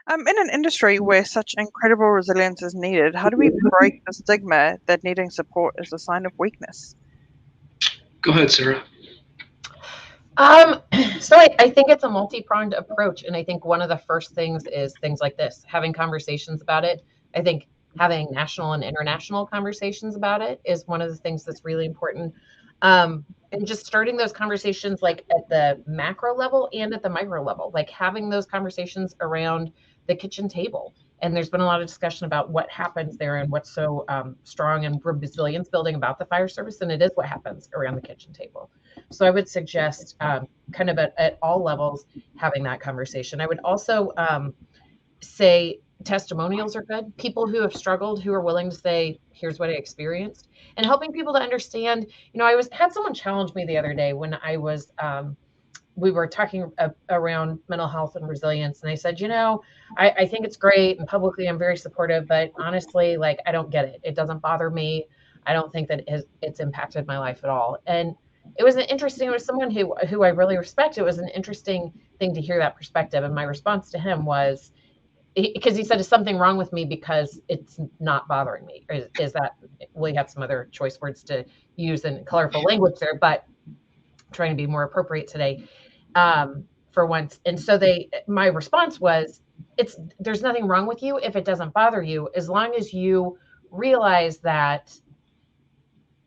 In an industry where such incredible resilience is needed, how do we break the stigma that needing support is a sign of weakness? Go ahead, Sarah. Um, so I think it's a multi-pronged approach. And I think one of the first things is things like this, having conversations about it. I think having national and international conversations about it is one of the things that's really important. And just starting those conversations like at the macro level and at the micro level, like having those conversations around the kitchen table. And there's been a lot of discussion about what happens there and what's so strong and resilience building about the fire service. And it is what happens around the kitchen table. So I would suggest kind of at all levels having that conversation. I would also say testimonials are good. People who have struggled, who are willing to say, here's what I experienced, and helping people to understand. I had someone challenge me the other day when I was we were talking around mental health and resilience. And I said, I think it's great. And publicly, I'm very supportive, but honestly, like, I don't get it. It doesn't bother me. I don't think that it's impacted my life at all. And it was someone who I really respect. It was an interesting thing to hear that perspective. And my response to him was, because he said, is something wrong with me because it's not bothering me? Or is that, well, he had some other choice words to use in colorful language there, but trying to be more appropriate today for once. And so my response was, there's nothing wrong with you if it doesn't bother you, as long as you realize that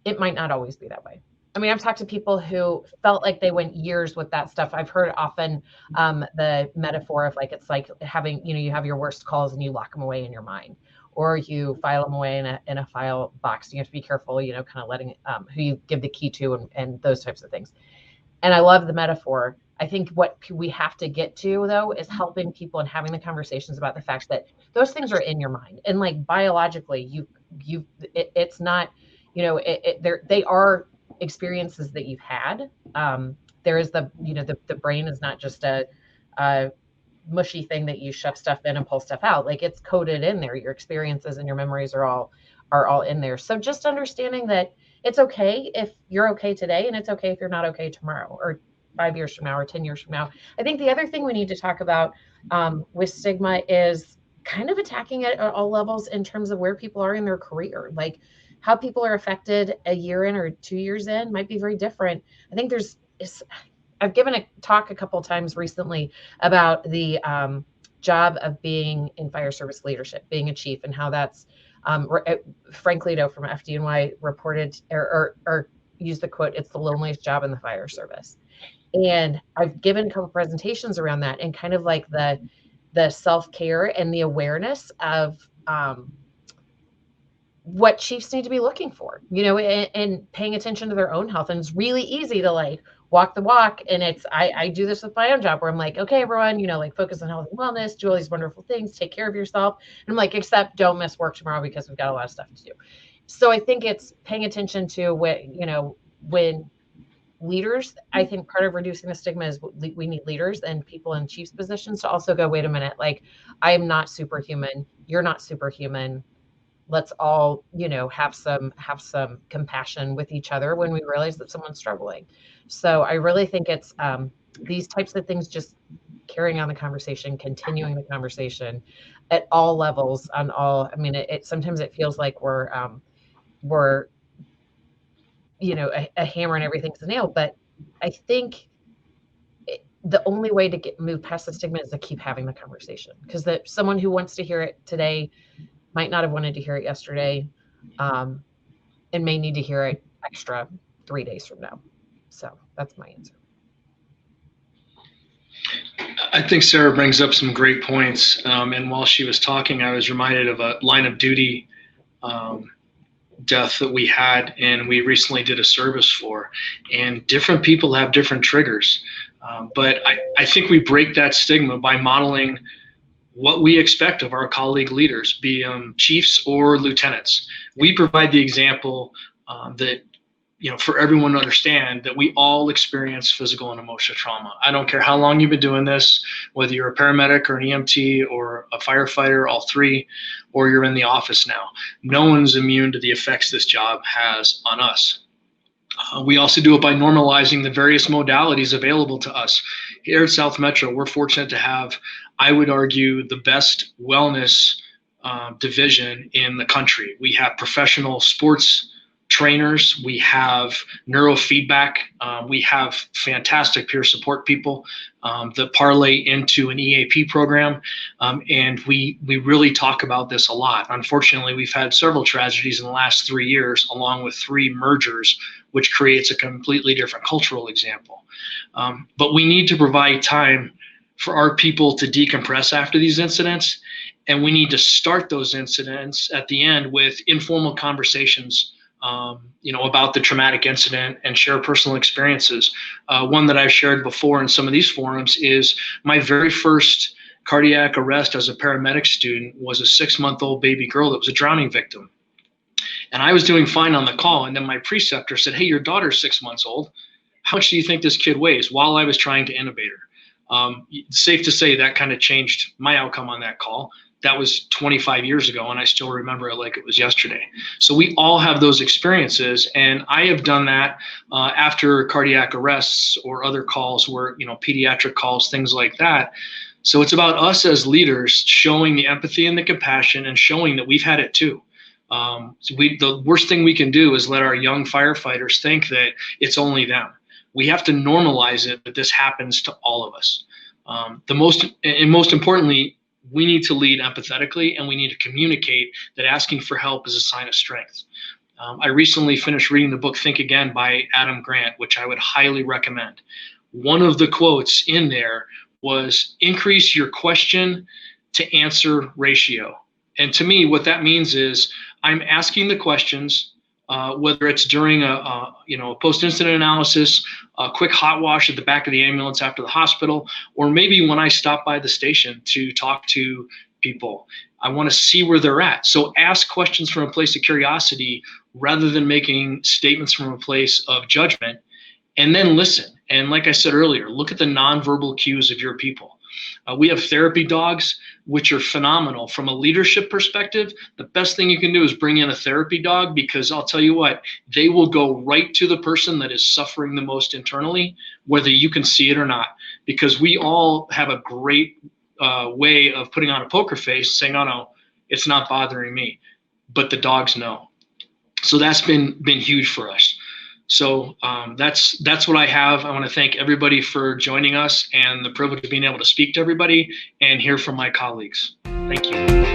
it might not always be that way. I mean, I've talked to people who felt like they went years with that stuff. I've heard often the metaphor of like, it's like having, you have your worst calls and you lock them away in your mind, or you file them away in a file box. You have to be careful, kind of letting who you give the key to and those types of things. And I love the metaphor. I think what we have to get to, though, is helping people and having the conversations about the fact that those things are in your mind. And like biologically, it's not, they are experiences that you've had. There is the brain is not just a mushy thing that you shove stuff in and pull stuff out. Like, it's coded in there. Your experiences and your memories are all in there. So just understanding that it's okay if you're okay today, and it's okay if you're not okay tomorrow, or 5 years from now, or 10 years from now. I think the other thing we need to talk about with stigma is kind of attacking it at all levels in terms of where people are in their career. Like, how people are affected a year in or 2 years in might be very different. I think I've given a talk a couple of times recently about the job of being in fire service leadership, being a chief, and how that's Frank Lito from FDNY reported or used the quote, "It's the loneliest job in the fire service." And I've given a couple presentations around that, and kind of like the self-care and the awareness of what chiefs need to be looking for, and paying attention to their own health. And it's really easy to like walk the walk. And I do this with my own job where I'm like, okay, everyone, like, focus on health and wellness, do all these wonderful things, take care of yourself. And I'm like, except don't miss work tomorrow because we've got a lot of stuff to do. So I think it's paying attention to when leaders, I think part of reducing the stigma is we need leaders and people in chiefs positions to also go, wait a minute, like, I am not superhuman. You're not superhuman. Let's all, have some compassion with each other when we realize that someone's struggling. So I really think it's these types of things, just carrying on the conversation, continuing the conversation at all levels on all. I mean, sometimes it feels like we're a hammer and everything's a nail, but I think the only way to move past the stigma is to keep having the conversation, because someone who wants to hear it today might not have wanted to hear it yesterday, and may need to hear it extra 3 days from now. So that's my answer. I think Sarah brings up some great points. And while she was talking, I was reminded of a line of duty death that we had, and we recently did a service for. And different people have different triggers. But I think we break that stigma by modeling what we expect of our colleague leaders, be chiefs or lieutenants. We provide the example that, for everyone to understand that we all experience physical and emotional trauma. I don't care how long you've been doing this, whether you're a paramedic or an EMT or a firefighter, all three, or you're in the office now. No one's immune to the effects this job has on us. We also do it by normalizing the various modalities available to us. Here at South Metro, we're fortunate to have I would argue, the best wellness division in the country. We have professional sports trainers, we have neurofeedback, we have fantastic peer support people that parlay into an EAP program, and we really talk about this a lot. Unfortunately, we've had several tragedies in the last 3 years, along with 3 mergers, which creates a completely different cultural example. But we need to provide time for our people to decompress after these incidents, and we need to start those incidents at the end with informal conversations, about the traumatic incident, and share personal experiences. One that I've shared before in some of these forums is my very first cardiac arrest as a paramedic student was a 6-month-old baby girl that was a drowning victim. And I was doing fine on the call, and then my preceptor said, "Hey, your daughter's 6 months old. How much do you think this kid weighs?" While I was trying to intubate her. Safe to say that kind of changed my outcome on that call. That was 25 years ago, and I still remember it like it was yesterday. So we all have those experiences, and I have done that after cardiac arrests or other calls where, pediatric calls, things like that. So it's about us as leaders showing the empathy and the compassion and showing that we've had it too. The worst thing we can do is let our young firefighters think that it's only them. We have to normalize it, that this happens to all of us. Most importantly, we need to lead empathetically, and we need to communicate that asking for help is a sign of strength. I recently finished reading the book Think Again by Adam Grant, which I would highly recommend. One of the quotes in there was, "Increase your question to answer ratio." And to me, what that means is I'm asking the questions, whether it's during a post-incident analysis, a quick hot wash at the back of the ambulance after the hospital, or maybe when I stop by the station to talk to people. I want to see where they're at. So ask questions from a place of curiosity rather than making statements from a place of judgment, and then listen. And like I said earlier, look at the nonverbal cues of your people. We have therapy dogs, which are phenomenal. From a leadership perspective, the best thing you can do is bring in a therapy dog, because I'll tell you what, they will go right to the person that is suffering the most internally, whether you can see it or not, because we all have a great way of putting on a poker face saying, "Oh no, it's not bothering me," but the dogs know. So that's been huge for us. So that's what I have. I want to thank everybody for joining us, and the privilege of being able to speak to everybody and hear from my colleagues. Thank you.